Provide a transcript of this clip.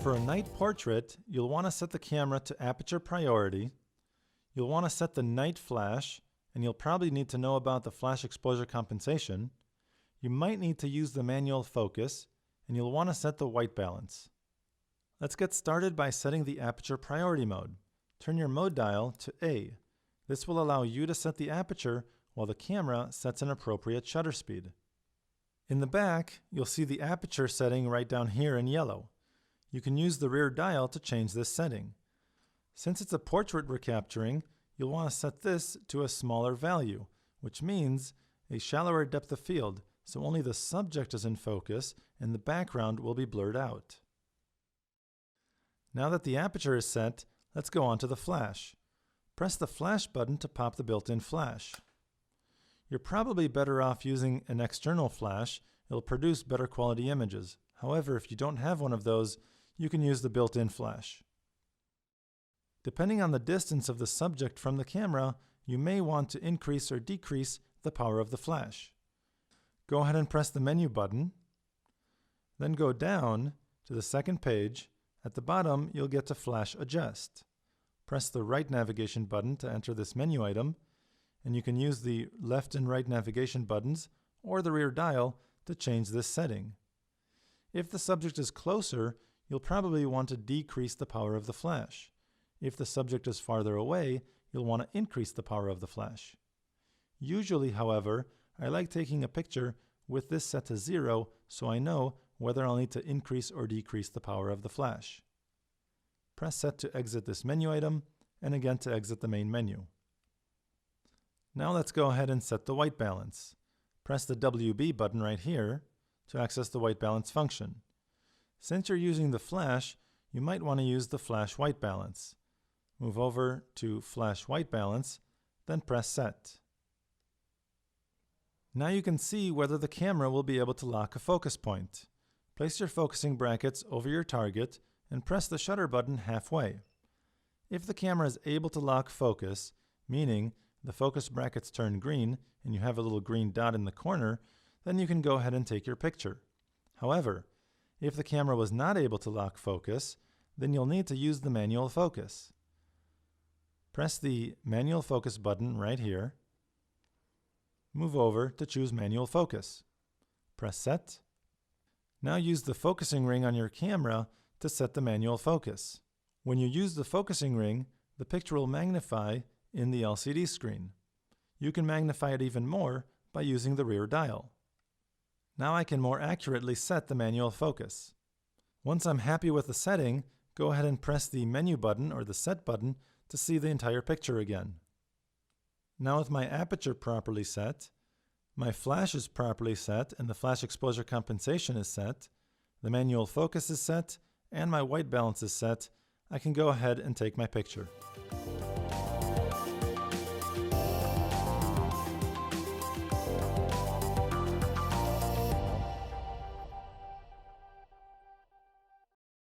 For a night portrait, you'll want to set the camera to aperture priority. You'll want to set the night flash, and you'll probably need to know about the flash exposure compensation. You might need to use the manual focus, and you'll want to set the white balance. Let's get started by setting the aperture priority mode. Turn your mode dial to A. This will allow you to set the aperture while the camera sets an appropriate shutter speed. In the back, you'll see the aperture setting right down here in yellow. You can use the rear dial to change this setting. Since it's a portrait we're capturing, you'll want to set this to a smaller value, which means a shallower depth of field, so only the subject is in focus and the background will be blurred out. Now that the aperture is set, let's go on to the flash. Press the flash button to pop the built-in flash. You're probably better off using an external flash. It'll produce better quality images. However, if you don't have one of those, you can use the built-in flash. Depending on the distance of the subject from the camera, you may want to increase or decrease the power of the flash. Go ahead and press the menu button, then go down to the second page. At the bottom, you'll get to Flash Adjust. Press the right navigation button to enter this menu item, and you can use the left and right navigation buttons or the rear dial to change this setting. If the subject is closer, you'll probably want to decrease the power of the flash. If the subject is farther away, you'll want to increase the power of the flash. Usually, however, I like taking a picture with this set to 0 so I know whether I'll need to increase or decrease the power of the flash. Press Set to exit this menu item, and again to exit the main menu. Now let's go ahead and set the white balance. Press the WB button right here to access the white balance function. Since you're using the flash, you might want to use the flash white balance. Move over to Flash White Balance, then press Set. Now you can see whether the camera will be able to lock a focus point. Place your focusing brackets over your target and press the shutter button halfway. If the camera is able to lock focus, meaning the focus brackets turn green and you have a little green dot in the corner, then you can go ahead and take your picture. However, if the camera was not able to lock focus, then you'll need to use the manual focus. Press the manual focus button right here. Move over to choose manual focus. Press Set. Now use the focusing ring on your camera to set the manual focus. When you use the focusing ring, the picture will magnify in the LCD screen. You can magnify it even more by using the rear dial. Now I can more accurately set the manual focus. Once I'm happy with the setting, go ahead and press the menu button or the set button to see the entire picture again. Now with my aperture properly set, my flash is properly set and the flash exposure compensation is set, the manual focus is set, and my white balance is set, I can go ahead and take my picture.